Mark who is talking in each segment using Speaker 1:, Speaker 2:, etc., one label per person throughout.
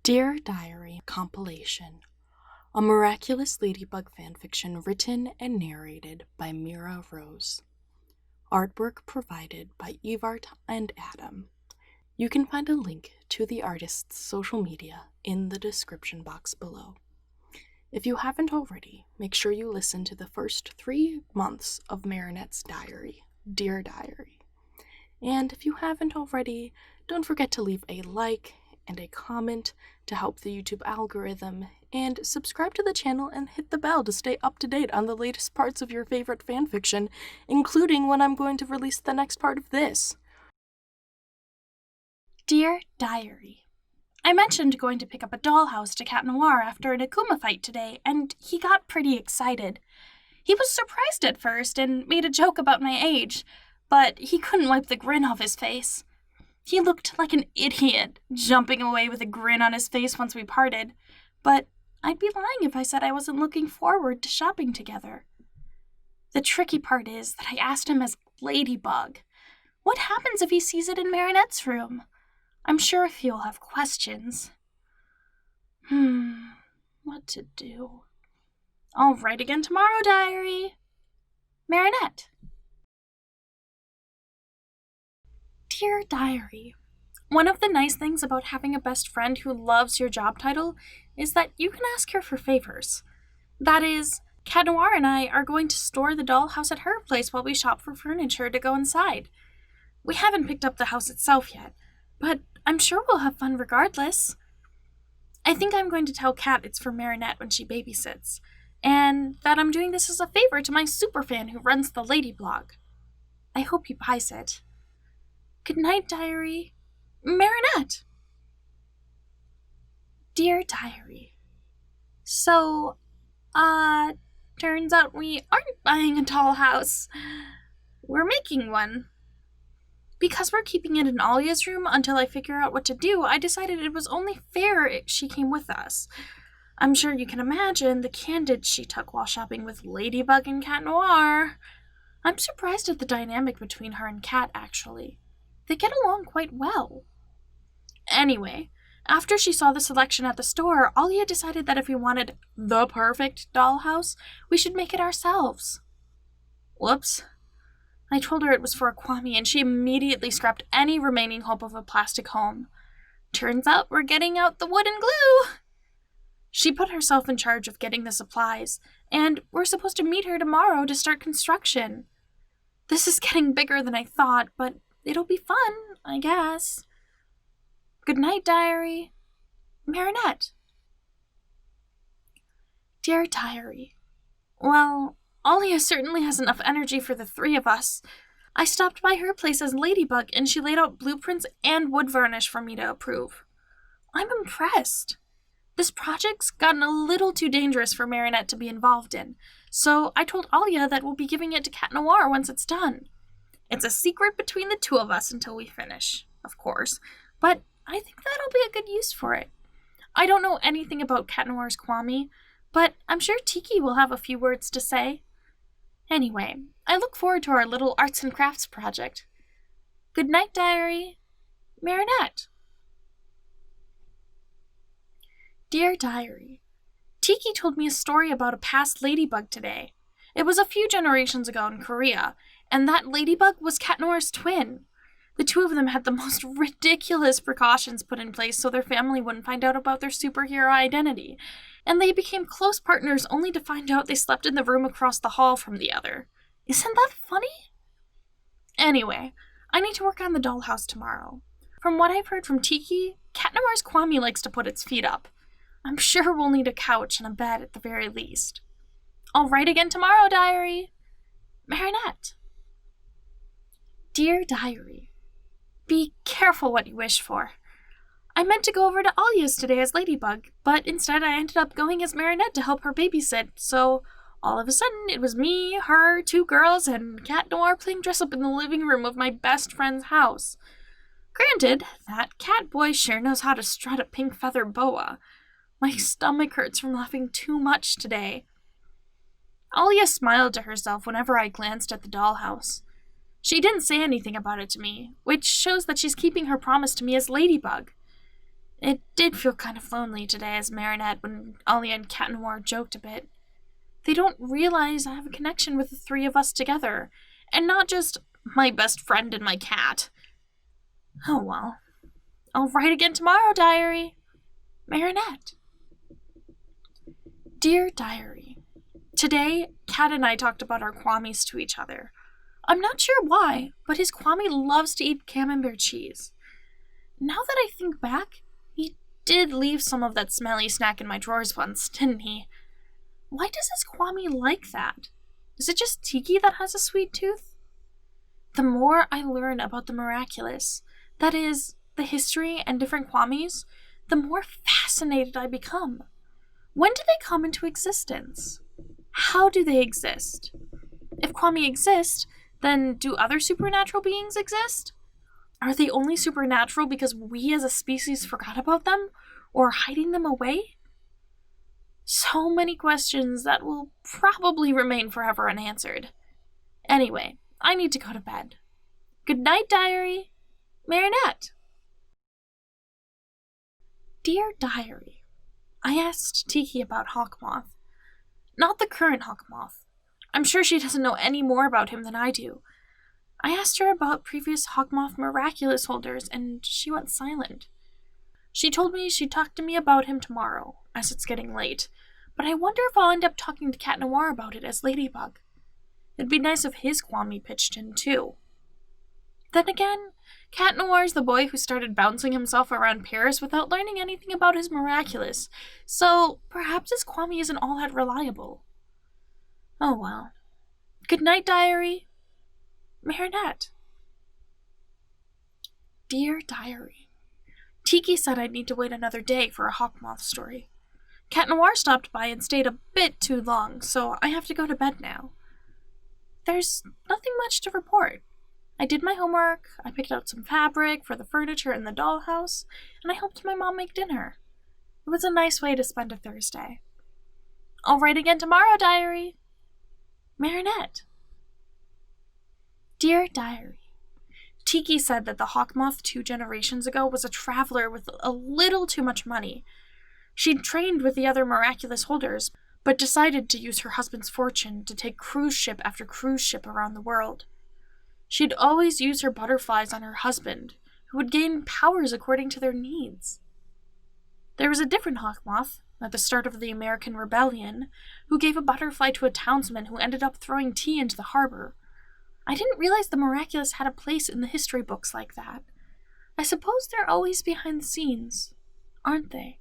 Speaker 1: Dear Diary compilation, a Miraculous Ladybug fanfiction written and narrated by Mira Rose. Artwork provided by Evart and Adam. You can find a link to the artist's social media in the description box below. If you haven't already, make sure you listen to the first 3 months of Marinette's diary, Dear Diary. And if you haven't already, don't forget to leave a like and a comment to help the YouTube algorithm, and subscribe to the channel and hit the bell to stay up to date on the latest parts of your favorite fanfiction, including when I'm going to release the next part of this.
Speaker 2: Dear Diary, I mentioned going to pick up a dollhouse to Cat Noir after an Akuma fight today, and he got pretty excited. He was surprised at first and made a joke about my age, but he couldn't wipe the grin off his face. He looked like an idiot, jumping away with a grin on his face once we parted, but I'd be lying if I said I wasn't looking forward to shopping together. The tricky part is that I asked him as Ladybug. What happens if he sees it in Marinette's room? I'm sure he'll have questions. What to do? I'll write again tomorrow, diary. Marinette. Dear Diary, one of the nice things about having a best friend who loves your job title is that you can ask her for favors. That is, Cat Noir and I are going to store the dollhouse at her place while we shop for furniture to go inside. We haven't picked up the house itself yet, but I'm sure we'll have fun regardless. I think I'm going to tell Cat it's for Marinette when she babysits, and that I'm doing this as a favor to my superfan who runs the Lady blog. I hope he buys it. Good night, diary. Marinette. Dear Diary. So, turns out we aren't buying a dollhouse. We're making one. Because we're keeping it in Alya's room until I figure out what to do, I decided it was only fair she came with us. I'm sure you can imagine the candid she took while shopping with Ladybug and Cat Noir. I'm surprised at the dynamic between her and Cat, actually. They get along quite well. Anyway, after she saw the selection at the store, Alya decided that if we wanted the perfect dollhouse, we should make it ourselves. Whoops. I told her it was for a Kwami, and she immediately scrapped any remaining hope of a plastic home. Turns out we're getting out the wood and glue. She put herself in charge of getting the supplies, and we're supposed to meet her tomorrow to start construction. This is getting bigger than I thought, but it'll be fun, I guess. Good night, diary. Marinette. Dear Diary. Well, Alya certainly has enough energy for the 3 of us. I stopped by her place as Ladybug, and she laid out blueprints and wood varnish for me to approve. I'm impressed. This project's gotten a little too dangerous for Marinette to be involved in, so I told Alya that we'll be giving it to Cat Noir once it's done. It's a secret between the 2 of us until we finish, of course, but I think that'll be a good use for it. I don't know anything about Cat Noir's Kwami, but I'm sure Tikki will have a few words to say. Anyway, I look forward to our little arts and crafts project. Good night, diary. Marinette. Dear Diary, Tikki told me a story about a past ladybug today. It was a few generations ago in Korea, and that ladybug was Cat Noir's twin. The 2 of them had the most ridiculous precautions put in place so their family wouldn't find out about their superhero identity, and they became close partners only to find out they slept in the room across the hall from the other. Isn't that funny? Anyway, I need to work on the dollhouse tomorrow. From what I've heard from Tikki, Cat Noir's Kwami likes to put its feet up. I'm sure we'll need a couch and a bed at the very least. I'll write again tomorrow, diary. Marinette. Dear Diary, be careful what you wish for. I meant to go over to Alya's today as Ladybug, but instead I ended up going as Marinette to help her babysit, so all of a sudden it was me, her, 2 girls, and Cat Noir playing dress-up in the living room of my best friend's house. Granted, that cat boy sure knows how to strut a pink feather boa. My stomach hurts from laughing too much today. Alya smiled to herself whenever I glanced at the dollhouse. She didn't say anything about it to me, which shows that she's keeping her promise to me as Ladybug. It did feel kind of lonely today as Marinette when Alya and Cat Noir joked a bit. They don't realize I have a connection with the three of us together, and not just my best friend and my cat. Oh well. I'll write again tomorrow, diary. Marinette. Dear Diary, today, Cat and I talked about our Kwamis to each other. I'm not sure why, but his Kwami loves to eat camembert cheese. Now that I think back, he did leave some of that smelly snack in my drawers once, didn't he? Why does his Kwami like that? Is it just Tikki that has a sweet tooth? The more I learn about the miraculous, that is, the history and different Kwamis, the more fascinated I become. When do they come into existence? How do they exist? If Kwami exist, then do other supernatural beings exist? Are they only supernatural because we as a species forgot about them? Or hiding them away? So many questions that will probably remain forever unanswered. Anyway, I need to go to bed. Good night, diary. Marinette. Dear Diary, I asked Tikki about Hawkmoth. Not the current Hawkmoth. I'm sure she doesn't know any more about him than I do. I asked her about previous Hawkmoth miraculous holders, and she went silent. She told me she'd talk to me about him tomorrow, as it's getting late, but I wonder if I'll end up talking to Cat Noir about it as Ladybug. It'd be nice if his Kwami pitched in, too. Then again, Cat Noir's the boy who started bouncing himself around Paris without learning anything about his miraculous, so perhaps his Kwami isn't all that reliable. Oh well. Good night, diary. Marinette. Dear Diary, Tikki said I'd need to wait another day for a Hawkmoth story. Cat Noir stopped by and stayed a bit too long, so I have to go to bed now. There's nothing much to report. I did my homework, I picked out some fabric for the furniture in the dollhouse, and I helped my mom make dinner. It was a nice way to spend a Thursday. I'll write again tomorrow, diary. Marinette. Dear Diary, Tikki said that the Hawkmoth 2 generations ago was a traveler with a little too much money. She'd trained with the other miraculous holders, but decided to use her husband's fortune to take cruise ship after cruise ship around the world. She'd always use her butterflies on her husband, who would gain powers according to their needs. There was a different Hawkmoth, at the start of the American Rebellion, who gave a butterfly to a townsman who ended up throwing tea into the harbor. I didn't realize the miraculous had a place in the history books like that. I suppose they're always behind the scenes, aren't they?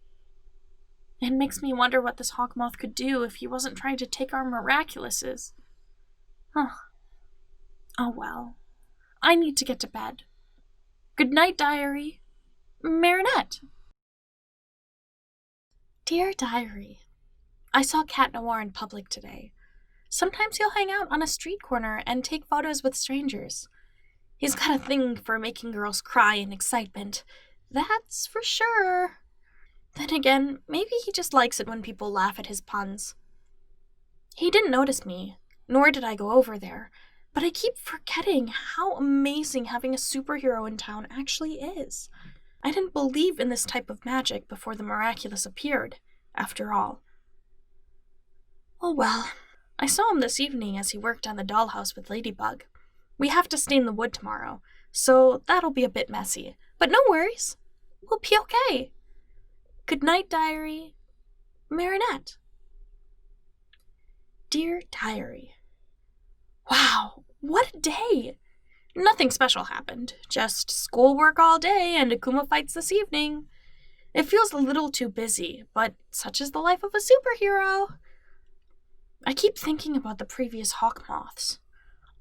Speaker 2: It makes me wonder what this Hawkmoth could do if he wasn't trying to take our miraculouses. Huh. Oh well. I need to get to bed. Good night, diary. Marinette. Dear Diary, I saw Cat Noir in public today. Sometimes he'll hang out on a street corner and take photos with strangers. He's got a thing for making girls cry in excitement. That's for sure. Then again, maybe he just likes it when people laugh at his puns. He didn't notice me, nor did I go over there, but I keep forgetting how amazing having a superhero in town actually is. I didn't believe in this type of magic before the miraculous appeared, after all. Oh well, I saw him this evening as he worked on the dollhouse with Ladybug. We have to stay in the wood tomorrow, so that'll be a bit messy. But no worries, we'll be okay. Good night, diary. Marinette. Dear Diary, wow, what a day! Nothing special happened, just schoolwork all day and Akuma fights this evening. It feels a little too busy, but such is the life of a superhero. I keep thinking about the previous Hawkmoths.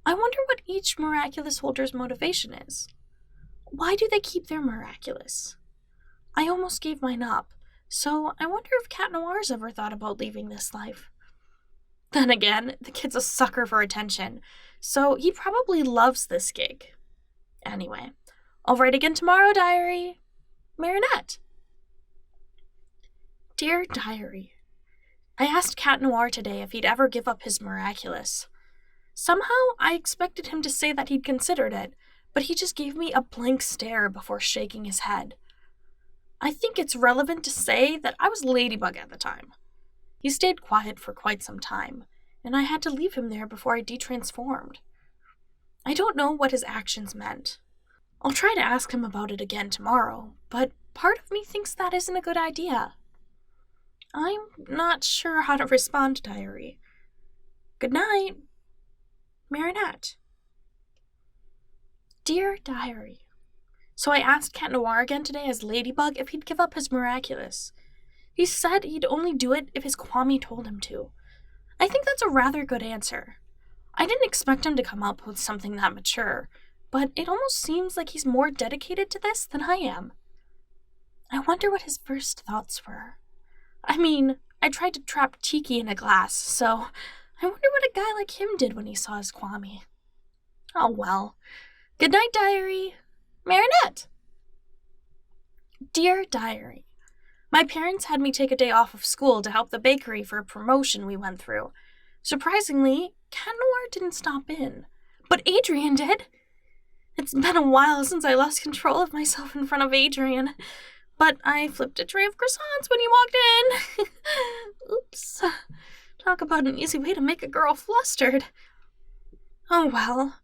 Speaker 2: I wonder what each miraculous holder's motivation is. Why do they keep their miraculous? I almost gave mine up, so I wonder if Cat Noir's ever thought about leaving this life. Then again, the kid's a sucker for attention, so he probably loves this gig. Anyway, I'll write again tomorrow, diary. Marinette. Dear Diary, I asked Cat Noir today if he'd ever give up his miraculous. Somehow, I expected him to say that he'd considered it, but he just gave me a blank stare before shaking his head. I think it's relevant to say that I was Ladybug at the time. He stayed quiet for quite some time, and I had to leave him there before I detransformed. I don't know what his actions meant. I'll try to ask him about it again tomorrow, but part of me thinks that isn't a good idea. I'm not sure how to respond, Diary. Good night, Marinette. Dear Diary, so I asked Cat Noir again today as Ladybug if he'd give up his Miraculous. He said he'd only do it if his Kwami told him to. I think that's a rather good answer. I didn't expect him to come up with something that mature, but it almost seems like he's more dedicated to this than I am. I wonder what his first thoughts were. I mean, I tried to trap Tikki in a glass, so I wonder what a guy like him did when he saw his Kwami. Oh well. Good night, Diary. Marinette. Dear Diary, my parents had me take a day off of school to help the bakery for a promotion we went through. Surprisingly, Cat Noir didn't stop in, but Adrien did. It's been a while since I lost control of myself in front of Adrien, but I flipped a tray of croissants when he walked in. Oops. Talk about an easy way to make a girl flustered. Oh well,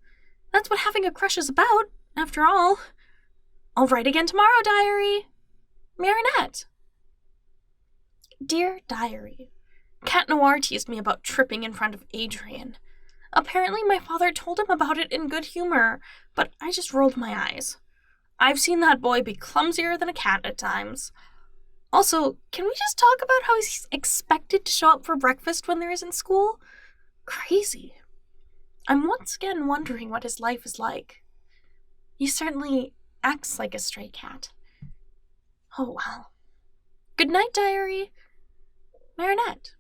Speaker 2: that's what having a crush is about, after all. I'll write again tomorrow, Diary. Marinette. Dear Diary, Cat Noir teased me about tripping in front of Adrien. Apparently my father told him about it in good humor, but I just rolled my eyes. I've seen that boy be clumsier than a cat at times. Also, can we just talk about how he's expected to show up for breakfast when there isn't school? Crazy. I'm once again wondering what his life is like. He certainly acts like a stray cat. Oh well. Good night, Diary. Marinette.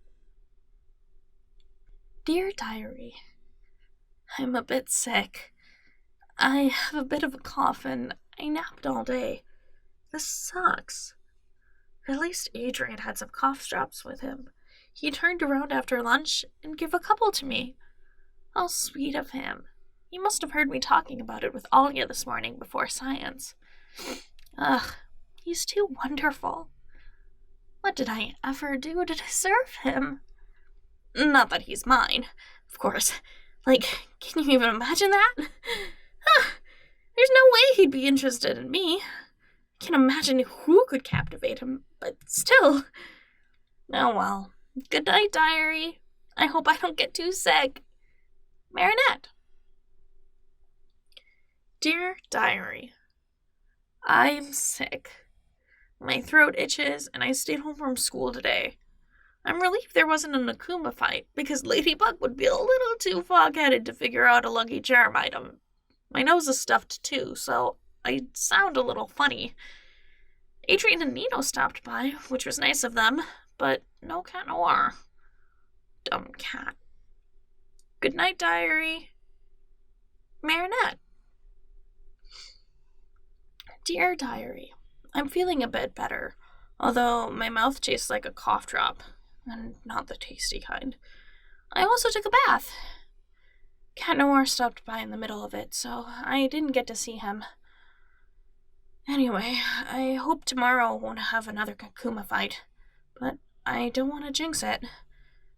Speaker 2: Dear Diary, I'm a bit sick. I have a bit of a cough and I napped all day. This sucks. At least Adrien had some cough drops with him. He turned around after lunch and gave a couple to me. How sweet of him. He must have heard me talking about it with Alya this morning before science. Ugh, he's too wonderful. What did I ever do to deserve him? Not that he's mine, of course. Like, can you even imagine that? There's no way he'd be interested in me. I can't imagine who could captivate him, but still. Oh well. Good night, Diary. I hope I don't get too sick. Marinette. Dear Diary, I'm sick. My throat itches, and I stayed home from school today. I'm relieved there wasn't an Akuma fight, because Ladybug would be a little too fog-headed to figure out a lucky charm item. My nose is stuffed too, so I sound a little funny. Adrien and Nino stopped by, which was nice of them, but no Cat Noir. Dumb cat. Good night, Diary. Marinette. Dear Diary, I'm feeling a bit better, although my mouth tastes like a cough drop, and not the tasty kind. I also took a bath. Cat Noir stopped by in the middle of it, so I didn't get to see him. Anyway, I hope tomorrow won't have another Kakuma fight, but I don't want to jinx it.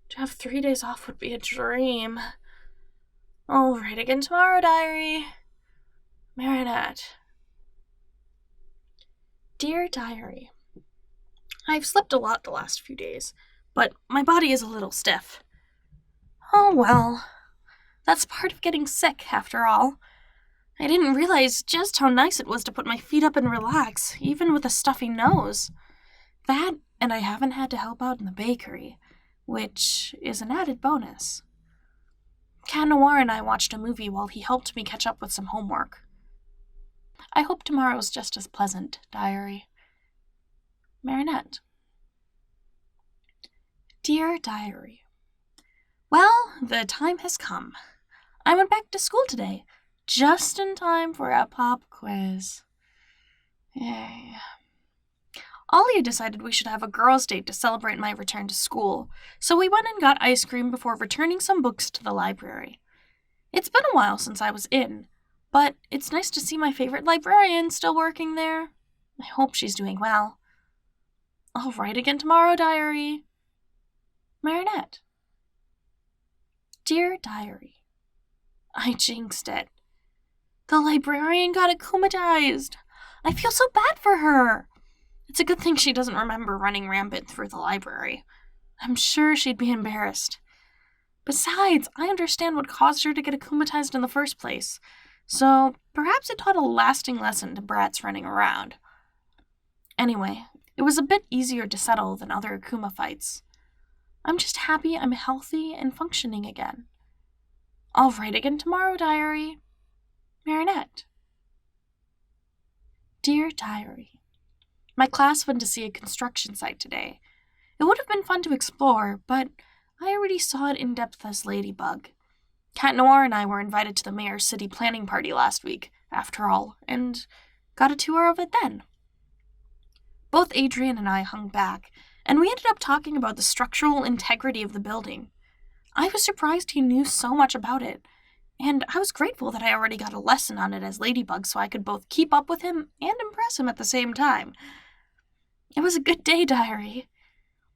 Speaker 2: To have 3 days off would be a dream. I'll write again tomorrow, Diary. Marinette. Dear Diary, I've slept a lot the last few days, but my body is a little stiff. Oh well, that's part of getting sick, after all. I didn't realize just how nice it was to put my feet up and relax, even with a stuffy nose. That, and I haven't had to help out in the bakery, which is an added bonus. Cat Noir and I watched a movie while he helped me catch up with some homework. I hope tomorrow's just as pleasant, Diary. Marinette. Dear Diary, well, the time has come. I went back to school today, just in time for a pop quiz. Yay. Alya decided we should have a girls' date to celebrate my return to school, so we went and got ice cream before returning some books to the library. It's been a while since I was in, but it's nice to see my favorite librarian still working there. I hope she's doing well. I'll write again tomorrow, diary. Marinette. Dear Diary. I jinxed it. The librarian got akumatized. I feel so bad for her. It's a good thing she doesn't remember running rampant through the library. I'm sure she'd be embarrassed. Besides, I understand what caused her to get akumatized in the first place, so perhaps it taught a lasting lesson to brats running around. Anyway, it was a bit easier to settle than other akuma fights. I'm just happy I'm healthy and functioning again. I'll write again tomorrow, diary. Marinette. Dear Diary. My class went to see a construction site today. It would have been fun to explore, but I already saw it in depth as Ladybug. Cat Noir and I were invited to the mayor's city planning party last week, after all, and got a tour of it then. Both Adrien and I hung back, and we ended up talking about the structural integrity of the building. I was surprised he knew so much about it, and I was grateful that I already got a lesson on it as Ladybug so I could both keep up with him and impress him at the same time. It was a good day, diary.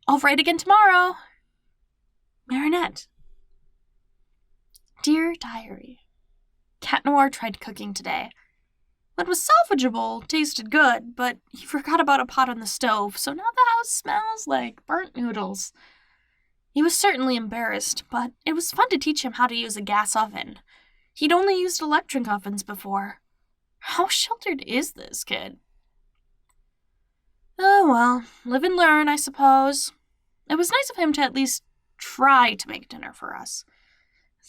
Speaker 2: I'll write again tomorrow. Marinette. Dear Diary. Cat Noir tried cooking today. What was salvageable tasted good, but he forgot about a pot on the stove, so now the house smells like burnt noodles. He was certainly embarrassed, but it was fun to teach him how to use a gas oven. He'd only used electric ovens before. How sheltered is this kid? Oh well, live and learn, I suppose. It was nice of him to at least try to make dinner for us.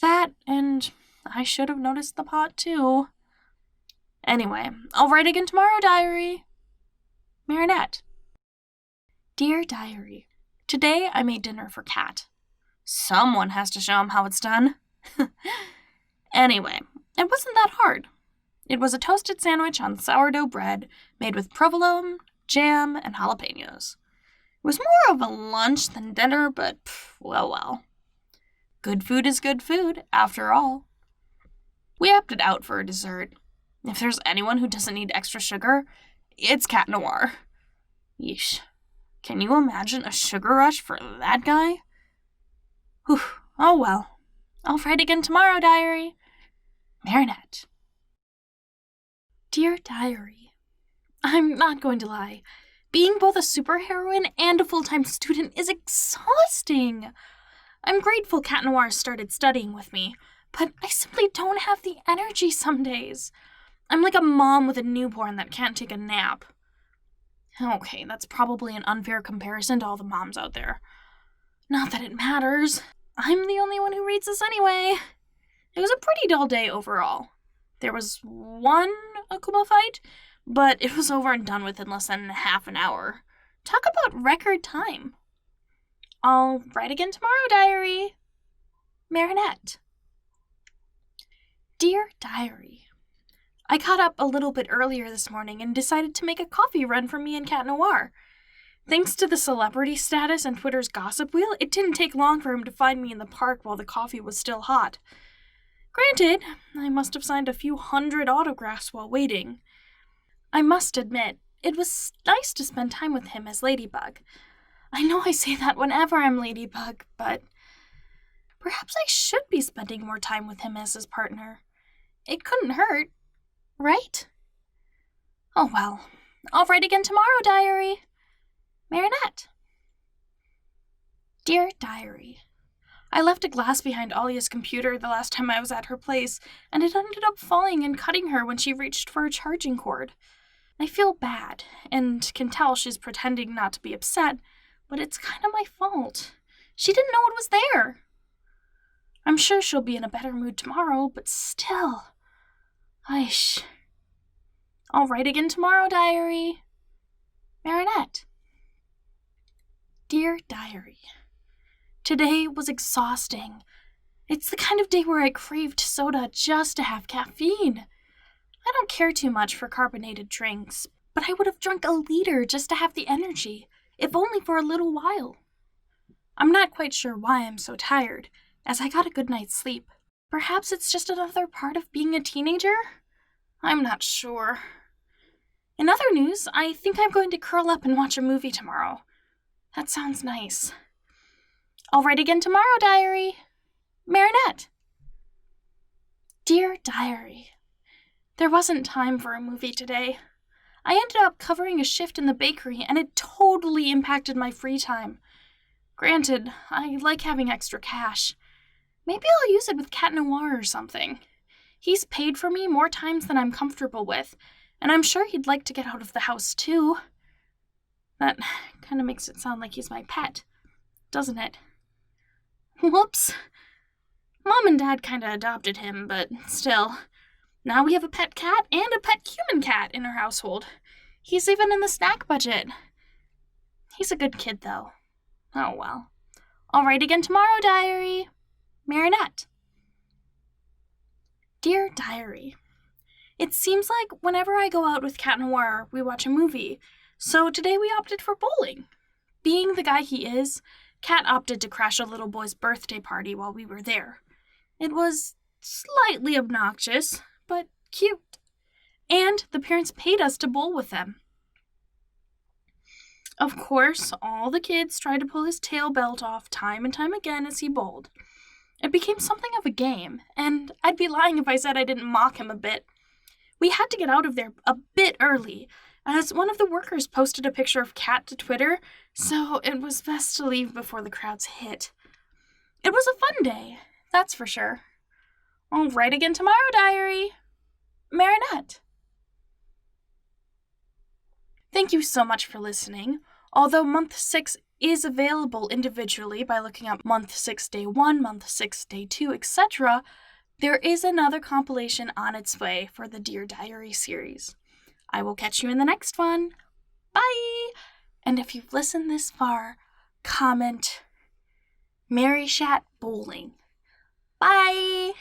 Speaker 2: That, and I should have noticed the pot too. Anyway, I'll write again tomorrow, diary. Marinette. Dear Diary. Today I made dinner for Cat. Someone has to show him how it's done. Anyway, it wasn't that hard. It was a toasted sandwich on sourdough bread made with provolone, jam, and jalapenos. It was more of a lunch than dinner, but well. Good food is good food, after all. We opted out for a dessert. If there's anyone who doesn't need extra sugar, it's Cat Noir. Yeesh. Can you imagine a sugar rush for that guy? Whew. Oh well. I'll write again tomorrow, diary. Marinette. Dear Diary. I'm not going to lie. Being both a superheroine and a full-time student is exhausting. I'm grateful Cat Noir started studying with me, but I simply don't have the energy some days. I'm like a mom with a newborn that can't take a nap. Okay, that's probably an unfair comparison to all the moms out there. Not that it matters. I'm the only one who reads this anyway. It was a pretty dull day overall. There was one Akuma fight, but it was over and done with in less than half an hour. Talk about record time. I'll write again tomorrow, diary. Marinette. Dear Diary. I got up a little bit earlier this morning and decided to make a coffee run for me and Cat Noir. Thanks to the celebrity status and Twitter's gossip wheel, it didn't take long for him to find me in the park while the coffee was still hot. Granted, I must have signed a few hundred autographs while waiting. I must admit, it was nice to spend time with him as Ladybug. I know I say that whenever I'm Ladybug, but perhaps I should be spending more time with him as his partner. It couldn't hurt, right? Oh well, I'll write again tomorrow, diary. Marinette. Dear Diary. I left a glass behind Alya's computer the last time I was at her place, and it ended up falling and cutting her when she reached for a charging cord. I feel bad, and can tell she's pretending not to be upset, but it's kind of my fault. She didn't know it was there. I'm sure she'll be in a better mood tomorrow, but still. Aish. I'll write again tomorrow, diary. Marinette. Dear Diary. Today was exhausting. It's the kind of day where I craved soda just to have caffeine. I don't care too much for carbonated drinks, but I would have drunk a liter just to have the energy, if only for a little while. I'm not quite sure why I'm so tired, as I got a good night's sleep. Perhaps it's just another part of being a teenager? I'm not sure. In other news, I think I'm going to curl up and watch a movie tomorrow. That sounds nice. I'll write again tomorrow, diary. Marinette. Dear Diary, there wasn't time for a movie today. I ended up covering a shift in the bakery, and it totally impacted my free time. Granted, I like having extra cash. Maybe I'll use it with Cat Noir or something. He's paid for me more times than I'm comfortable with, and I'm sure he'd like to get out of the house too. That kind of makes it sound like he's my pet, doesn't it? Whoops. Mom and Dad kind of adopted him, but still. Now we have a pet cat and a pet human cat in our household. He's even in the snack budget. He's a good kid, though. Oh well. I'll write again tomorrow, diary. Marinette. Dear Diary, it seems like whenever I go out with Cat Noir, we watch a movie, so today we opted for bowling. Being the guy he is, Cat opted to crash a little boy's birthday party while we were there. It was slightly obnoxious, but cute. And the parents paid us to bowl with them. Of course, all the kids tried to pull his tail belt off time and time again as he bowled. It became something of a game, and I'd be lying if I said I didn't mock him a bit. We had to get out of there a bit early, as one of the workers posted a picture of Cat to Twitter, so it was best to leave before the crowds hit. It was a fun day, that's for sure. I'll write again tomorrow, diary. Marinette. Thank you so much for listening. Although month 6 is available individually by looking up month 6 day 1, month 6 day 2, etc., there is another compilation on its way for the Dear Diary series. I will catch you in the next one. Bye! And if you've listened this far, comment MariChat bowling. Bye!